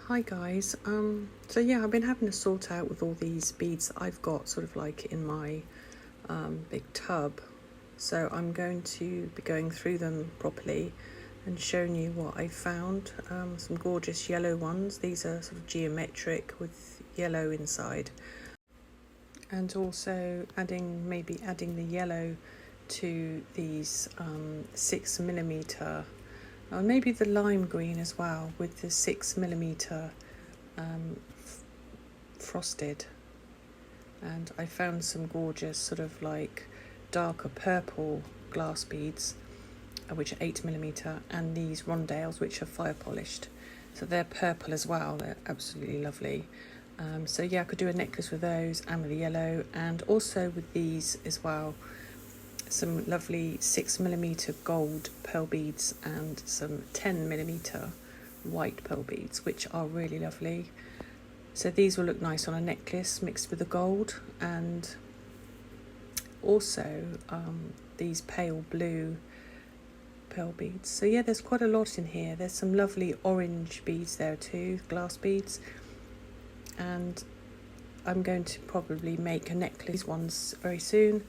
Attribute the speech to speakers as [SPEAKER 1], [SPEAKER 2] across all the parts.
[SPEAKER 1] Hi guys, so yeah, I've been having to sort out with all these beads that I've got sort of like in my big tub. So I'm going to be going through them properly and showing you what I found. Some gorgeous yellow ones. These are sort of geometric with yellow inside. And also maybe adding the yellow to these 6mm, maybe the lime green as well with the 6mm frosted. And I found some gorgeous sort of like darker purple glass beads, which are 8mm, and these rondelles, which are fire polished. So they're purple as well. They're absolutely lovely. So yeah, I could do a necklace with those and with the yellow, and also with these as well. Some lovely 6mm gold pearl beads and some 10mm white pearl beads, which are really lovely. So these will look nice on a necklace mixed with the gold, and also these pale blue pearl beads. So yeah, there's quite a lot in here. There's some lovely orange beads there too, glass beads, and I'm going to probably make a necklace these ones very soon.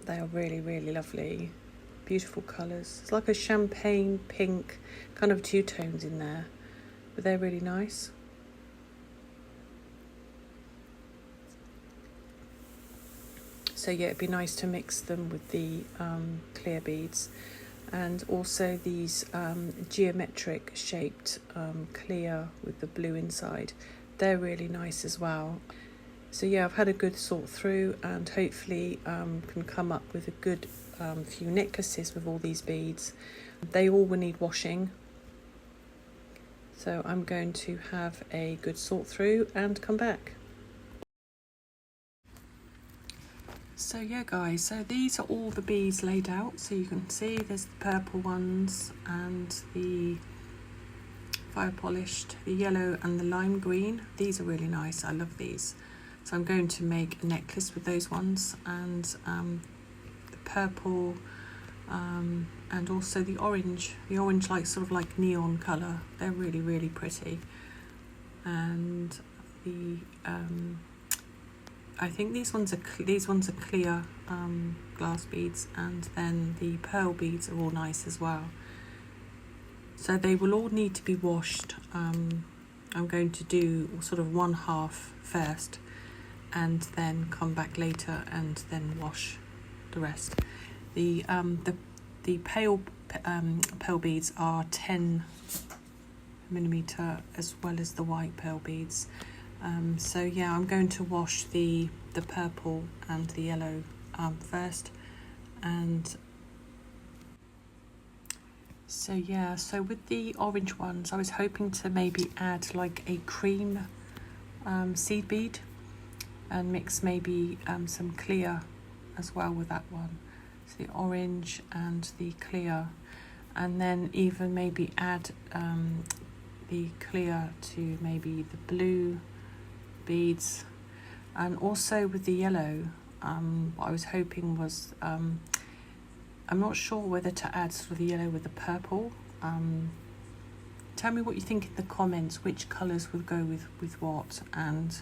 [SPEAKER 1] They are really, really lovely, beautiful colours. It's like a champagne pink, kind of two tones in there, but they're really nice. So yeah, it'd be nice to mix them with the clear beads, and also these geometric shaped clear with the blue inside. They're really nice as well. So yeah, I've had a good sort through, and hopefully can come up with a good few necklaces with all these beads. They all will need washing, so I'm going to have a good sort through and come back. So yeah guys, so these are all the beads laid out. So you can see there's the purple ones and the fire polished, the yellow and the lime green. These are really nice, I love these. So I'm going to make a necklace with those ones, and the purple and also the orange like sort of like neon colour. They're really, really pretty. And the I think these ones are clear glass beads, and then the pearl beads are all nice as well. So they will all need to be washed. I'm going to do sort of one half first, and then come back later and then wash the rest. The pale pearl beads are 10mm as well as the white pearl beads. So yeah, I'm going to wash the purple and the yellow first. And so yeah, so with the orange ones, I was hoping to maybe add like a cream seed bead, and mix maybe some clear as well with that one. So the orange and the clear, and then even maybe add the clear to maybe the blue beads. And also with the yellow, what I was hoping was, I'm not sure whether to add sort of the yellow with the purple. Tell me what you think in the comments, which colours would go with what, and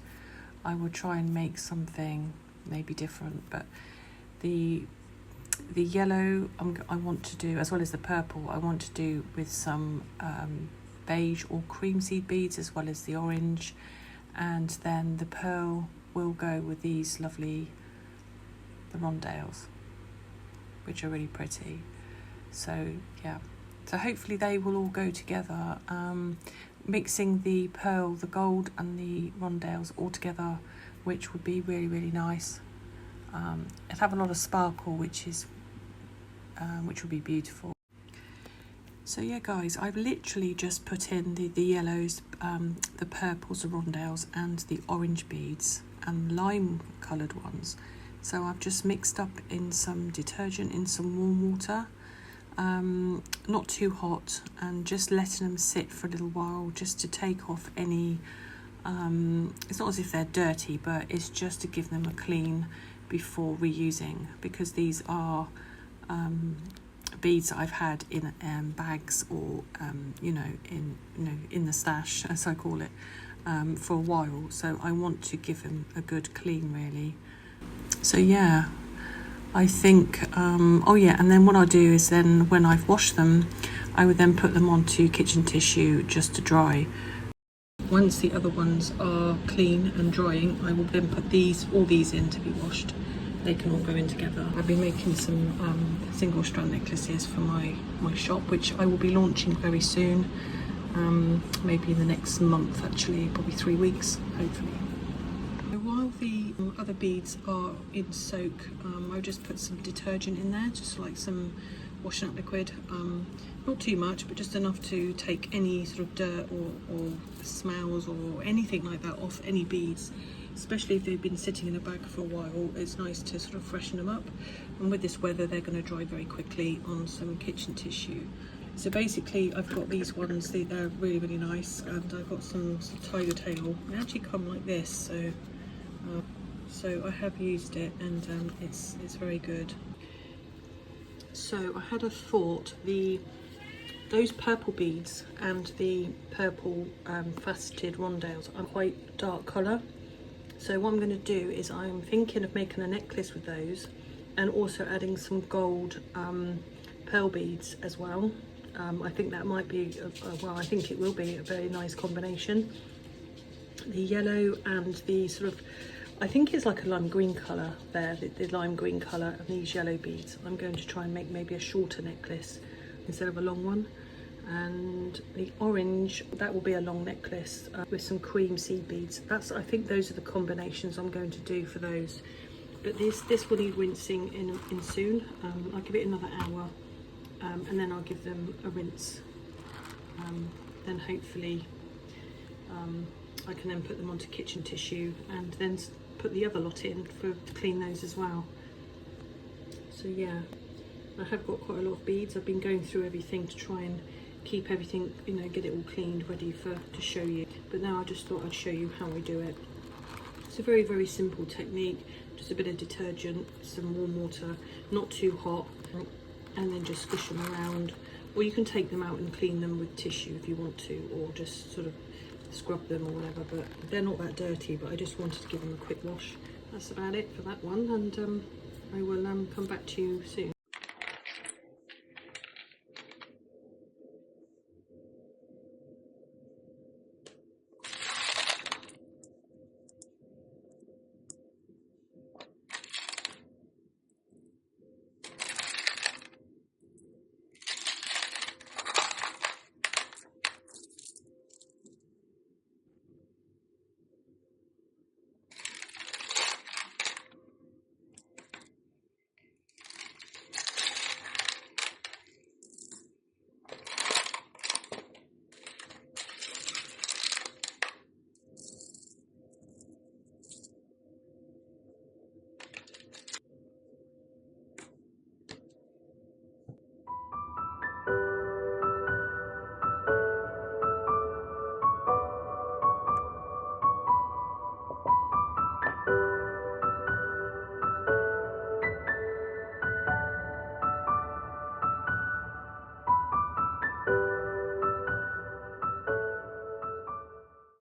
[SPEAKER 1] I will try and make something maybe different. But the yellow I want to do, as well as the purple, I want to do with some beige or cream seed beads, as well as the orange. And then the pearl will go with these lovely, the rondelles, which are really pretty. So yeah, so hopefully they will all go together. Mixing the pearl, the gold and the rondelles all together, which would be really, really nice. It'd have a lot of sparkle, which would be beautiful. So yeah guys, I've literally just put in the yellows, the purples, the rondelles and the orange beads and lime coloured ones. So I've just mixed up in some detergent in some warm water, not too hot, and just letting them sit for a little while just to take off any, it's not as if they're dirty, but it's just to give them a clean before reusing, because these are beads that I've had in bags or in the stash, as I call it, for a while. So I want to give them a good clean, really. So yeah, I think oh yeah, and then what I'll do is then when I've washed them, I would then put them onto kitchen tissue just to dry. Once the other ones are clean and drying, I will then put all these in to be washed. They can all go in together. I've been making some single strand necklaces for my shop, which I will be launching very soon, maybe in the next month, actually, probably 3 weeks, hopefully. So while the other beads are in soak, I'll just put some detergent in there, just like some washing up liquid, not too much, but just enough to take any sort of dirt or smells or anything like that off any beads. Especially if they've been sitting in a bag for a while, it's nice to sort of freshen them up. And with this weather, they're going to dry very quickly on some kitchen tissue. So basically, I've got these ones, they're really, really nice. And I've got some tiger tail. They actually come like this, so I have used it, and it's very good. So I had a thought, those purple beads and the purple faceted rondelles are quite dark colour. So what I'm going to do is I'm thinking of making a necklace with those, and also adding some gold pearl beads as well. I think that might be, I think it will be a very nice combination. The yellow and the sort of, I think it's like a lime green colour there, the lime green colour, and these yellow beads. I'm going to try and make maybe a shorter necklace instead of a long one. And the orange, that will be a long necklace with some cream seed beads. I think those are the combinations I'm going to do for those. But this will need rinsing in soon. I'll give it another hour, and then I'll give them a rinse. Then hopefully I can then put them onto kitchen tissue and then put the other lot in to clean those as well. So yeah, I have got quite a lot of beads. I've been going through everything to try and keep everything, get it all cleaned, ready to show you. But now I just thought I'd show you how I do it. It's a very, very simple technique. Just a bit of detergent, some warm water, not too hot, and then just squish them around. Or you can take them out and clean them with tissue if you want to, or just sort of scrub them or whatever. But they're not that dirty, but I just wanted to give them a quick wash. That's about it for that one, and I will come back to you soon.